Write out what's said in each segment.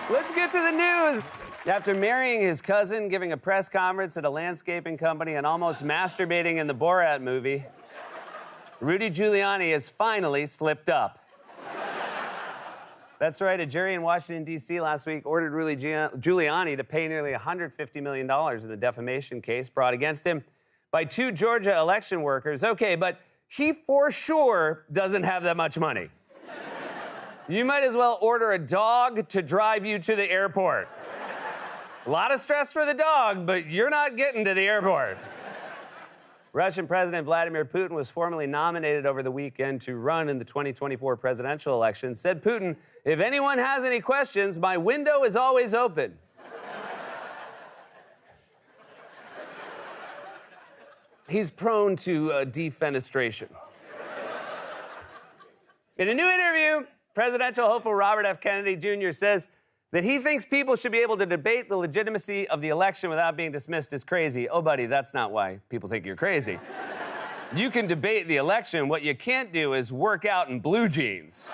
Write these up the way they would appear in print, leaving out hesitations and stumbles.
Let's get to the news. After marrying his cousin, giving a press conference at a landscaping company, and almost masturbating in the Borat movie, Rudy Giuliani has finally slipped up. That's right, a jury in Washington, D.C. last week ordered Rudy Giuliani to pay nearly $150 million in the defamation case brought against him by two Georgia election workers. Okay, but he for sure doesn't have that much money. You might as well order a dog to drive you to the airport. A lot of stress for the dog, but you're not getting to the airport. Russian President Vladimir Putin was formally nominated over the weekend to run in the 2024 presidential election. Said Putin, "If anyone has any questions, my window is always open." He's prone to defenestration. In a new interview, presidential hopeful Robert F. Kennedy Jr. says that he thinks people should be able to debate the legitimacy of the election without being dismissed as crazy. Oh, buddy, that's not why people think you're crazy. You can debate the election. What you can't do is work out in blue jeans.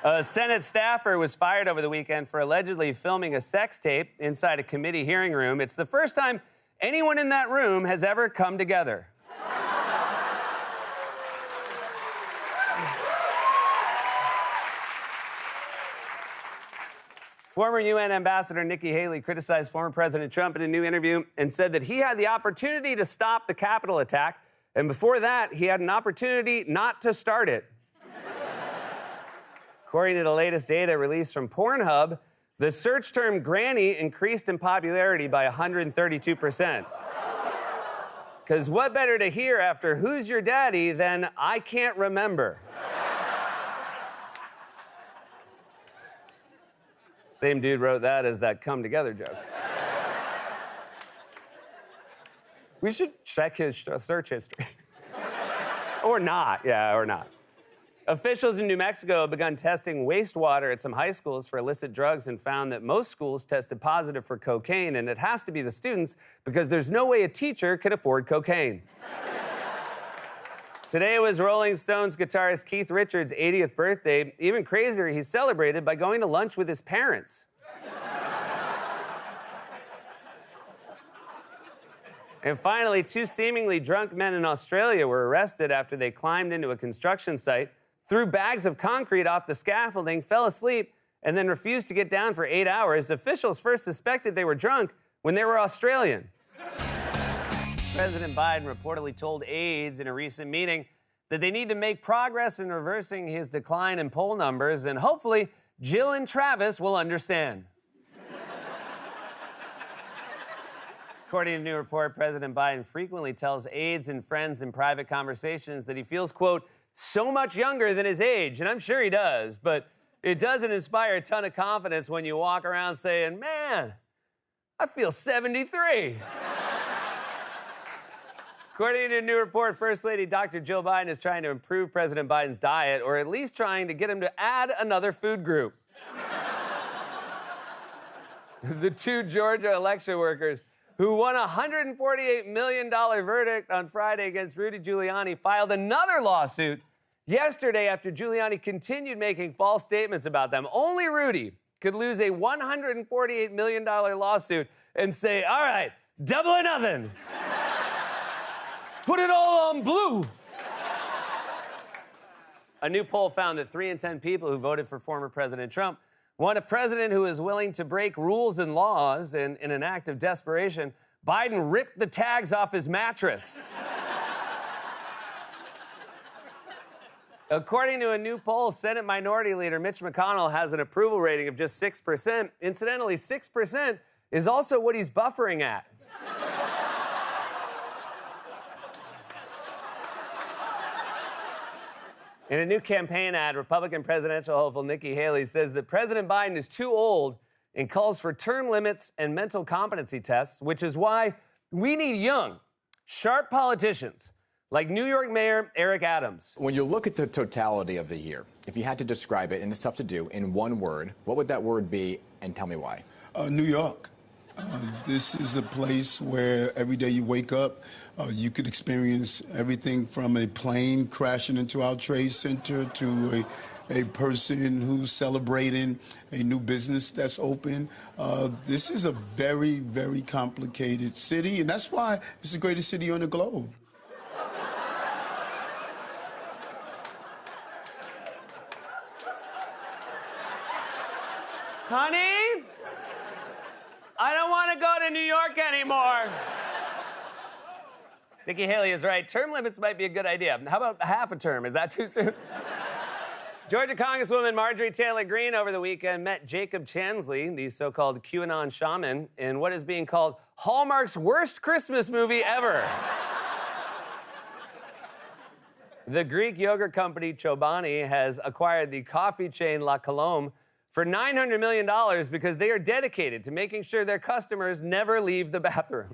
A Senate staffer was fired over the weekend for allegedly filming a sex tape inside a committee hearing room. It's the first time anyone in that room has ever come together. Former UN Ambassador Nikki Haley criticized former President Trump in a new interview and said that he had the opportunity to stop the Capitol attack, and before that, he had an opportunity not to start it. According to the latest data released from Pornhub, the search term granny increased in popularity by 132%. Because what better to hear after Who's Your Daddy than I can't remember? Same dude wrote that as that come together joke. We should check his search history. Or not, yeah, or not. Officials in New Mexico have begun testing wastewater at some high schools for illicit drugs and found that most schools tested positive for cocaine, and it has to be the students because there's no way a teacher can afford cocaine. Today was Rolling Stones guitarist Keith Richards' 80th birthday. Even crazier, he celebrated by going to lunch with his parents. And finally, two seemingly drunk men in Australia were arrested after they climbed into a construction site, threw bags of concrete off the scaffolding, fell asleep, and then refused to get down for 8 hours. Officials first suspected they were drunk when they were Australian. President Biden reportedly told aides in a recent meeting that they need to make progress in reversing his decline in poll numbers, and hopefully Jill and Travis will understand. According to a new report, President Biden frequently tells aides and friends in private conversations that he feels, quote, so much younger than his age, and I'm sure he does, but it doesn't inspire a ton of confidence when you walk around saying, man, I feel 73. According to a new report, First Lady Dr. Jill Biden is trying to improve President Biden's diet, or at least trying to get him to add another food group. The two Georgia election workers who won a $148 million verdict on Friday against Rudy Giuliani filed another lawsuit yesterday after Giuliani continued making false statements about them. Only Rudy could lose a $148 million lawsuit and say, all right, double or nothing. Put it all on blue. A new poll found that 3 in 10 people who voted for former President Trump want a president who is willing to break rules and laws, and in an act of desperation, Biden ripped the tags off his mattress. According to a new poll, Senate Minority Leader Mitch McConnell has an approval rating of just 6%. Incidentally, 6% is also what he's buffering at. In a new campaign ad, Republican presidential hopeful Nikki Haley says that President Biden is too old and calls for term limits and mental competency tests, which is why we need young, sharp politicians like New York Mayor Eric Adams. When you look at the totality of the year, if you had to describe it, and it's tough to do, in one word, what would that word be, and tell me why? New York. This is a place where every day you wake up, you could experience everything from a plane crashing into our trade center to a person who's celebrating a new business that's open. This is a very, very complicated city, and that's why it's the greatest city on the globe. Honey, I don't want to go to New York anymore. Nikki Haley is right. Term limits might be a good idea. How about half a term? Is that too soon? Georgia Congresswoman Marjorie Taylor Greene over the weekend met Jacob Chansley, the so-called QAnon shaman, in what is being called Hallmark's worst Christmas movie ever. The Greek yogurt company Chobani has acquired the coffee chain La Colombe for $900 million because they are dedicated to making sure their customers never leave the bathroom.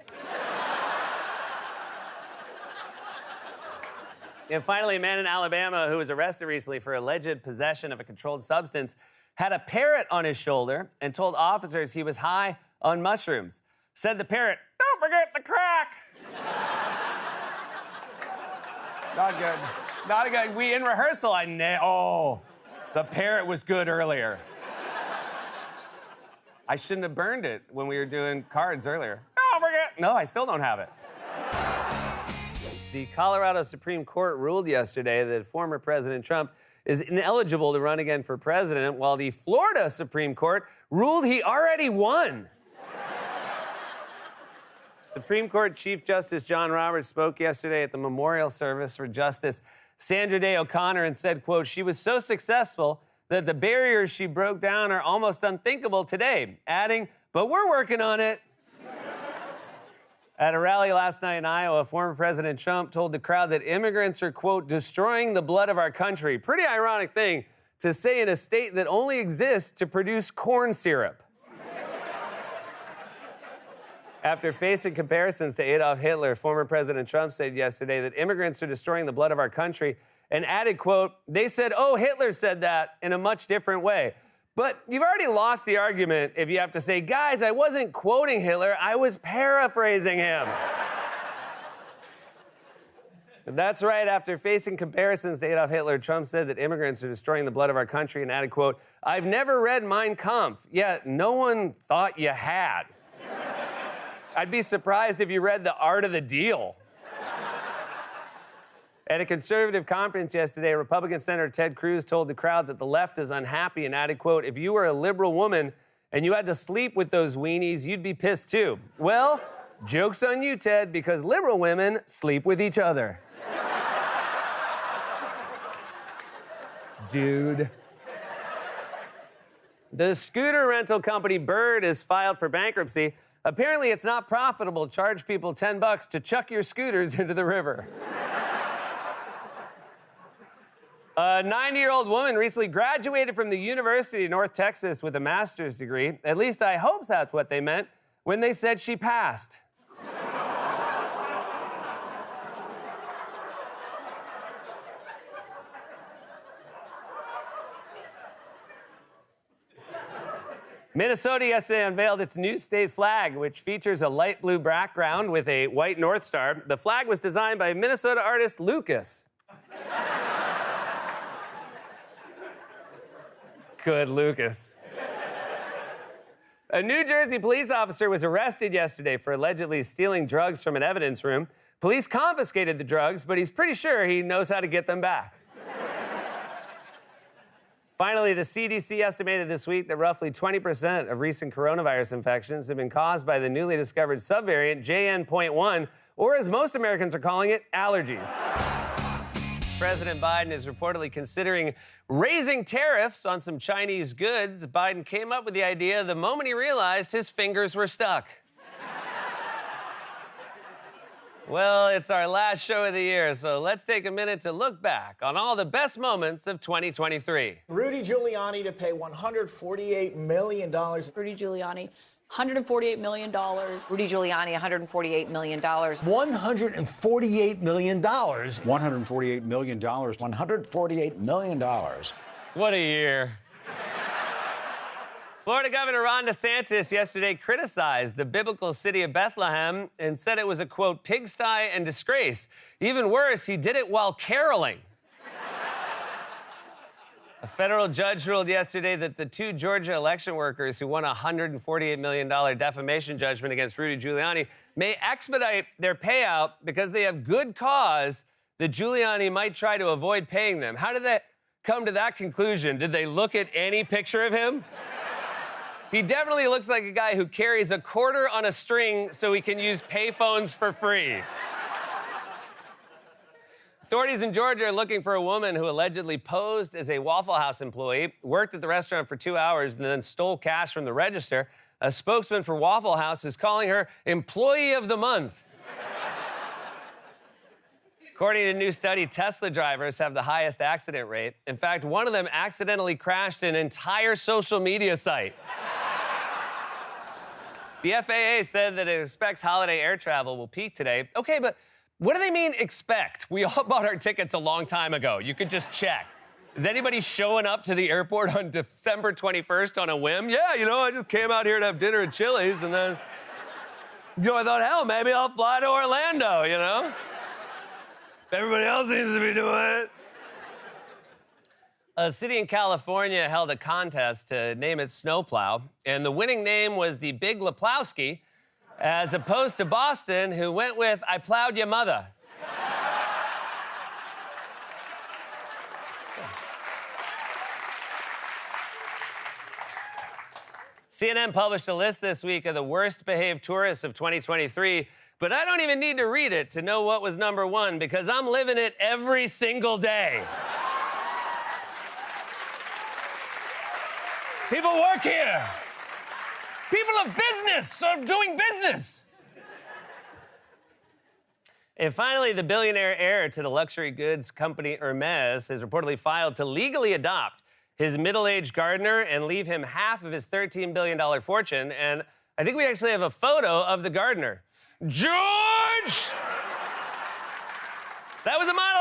And finally, a man in Alabama who was arrested recently for alleged possession of a controlled substance had a parrot on his shoulder and told officers he was high on mushrooms. Said the parrot, "Don't forget the crack." Not good. Not good. We, in rehearsal, the parrot was good earlier. I shouldn't have burned it when we were doing cards earlier. Don't forget. No, I still don't have it. The Colorado Supreme Court ruled yesterday that former President Trump is ineligible to run again for president, while the Florida Supreme Court ruled he already won. Supreme Court Chief Justice John Roberts spoke yesterday at the memorial service for Justice Sandra Day O'Connor and said, quote, "She was so successful that the barriers she broke down are almost unthinkable today," adding, "but we're working on it." At a rally last night in Iowa, former President Trump told the crowd that immigrants are, quote, "destroying the blood of our country." Pretty ironic thing to say in a state that only exists to produce corn syrup. After facing comparisons to Adolf Hitler, former President Trump said yesterday that immigrants are destroying the blood of our country and added, quote, "They said, oh, Hitler said that in a much different way." But you've already lost the argument if you have to say, guys, I wasn't quoting Hitler, I was paraphrasing him. That's right. After facing comparisons to Adolf Hitler, Trump said that immigrants are destroying the blood of our country and added, quote, "I've never read Mein Kampf, yet no one thought you had. I'd be surprised if you read The Art of the Deal." At a conservative conference yesterday, Republican Senator Ted Cruz told the crowd that the left is unhappy and added, quote, "If you were a liberal woman and you had to sleep with those weenies, you'd be pissed too." Well, joke's on you, Ted, because liberal women sleep with each other. Dude. The scooter rental company Bird is filed for bankruptcy. Apparently, it's not profitable to charge people $10 to chuck your scooters into the river. A 90-year-old woman recently graduated from the University of North Texas with a master's degree. At least I hope that's what they meant when they said she passed. Minnesota yesterday unveiled its new state flag, which features a light blue background with a white North Star. The flag was designed by Minnesota artist Lucas. Good, Lucas. A New Jersey police officer was arrested yesterday for allegedly stealing drugs from an evidence room. Police confiscated the drugs, but he's pretty sure he knows how to get them back. Finally, the CDC estimated this week that roughly 20% of recent coronavirus infections have been caused by the newly discovered subvariant JN.1, or as most Americans are calling it, allergies. President Biden is reportedly considering raising tariffs on some Chinese goods. Biden came up with the idea the moment he realized his fingers were stuck. Well, it's our last show of the year, so let's take a minute to look back on all the best moments of 2023. Rudy Giuliani to pay $148 million. Rudy Giuliani, $148 million. Rudy Giuliani, $148 million. $148 million. $148 million. $148 million. What a year. Florida Governor Ron DeSantis yesterday criticized the biblical city of Bethlehem and said it was a, quote, pigsty and disgrace. Even worse, he did it while caroling. A federal judge ruled yesterday that the two Georgia election workers who won a $148 million defamation judgment against Rudy Giuliani may expedite their payout because they have good cause that Giuliani might try to avoid paying them. How did they come to that conclusion? Did they look at any picture of him? He definitely looks like a guy who carries a quarter on a string so he can use payphones for free. Authorities in Georgia are looking for a woman who allegedly posed as a Waffle House employee, worked at the restaurant for 2 hours, and then stole cash from the register. A spokesman for Waffle House is calling her Employee of the Month. According to a new study, Tesla drivers have the highest accident rate. In fact, one of them accidentally crashed an entire social media site. The FAA said that it expects holiday air travel will peak today. Okay, but what do they mean expect? We all bought our tickets a long time ago. You could just check. Is anybody showing up to the airport on December 21st on a whim? Yeah, I just came out here to have dinner at Chili's, and then, I thought, hell, maybe I'll fly to Orlando, Everybody else seems to be doing it. A city in California held a contest to name its snowplow, and the winning name was the Big Leplowski, as opposed to Boston, who went with I Plowed Your Mother. CNN published a list this week of the worst behaved tourists of 2023, but I don't even need to read it to know what was number one because I'm living it every single day. People work here. People of business are doing business. And finally, the billionaire heir to the luxury goods company Hermes has reportedly filed to legally adopt his middle-aged gardener and leave him half of his $13 billion fortune. And I think we actually have a photo of the gardener. George! That was a model.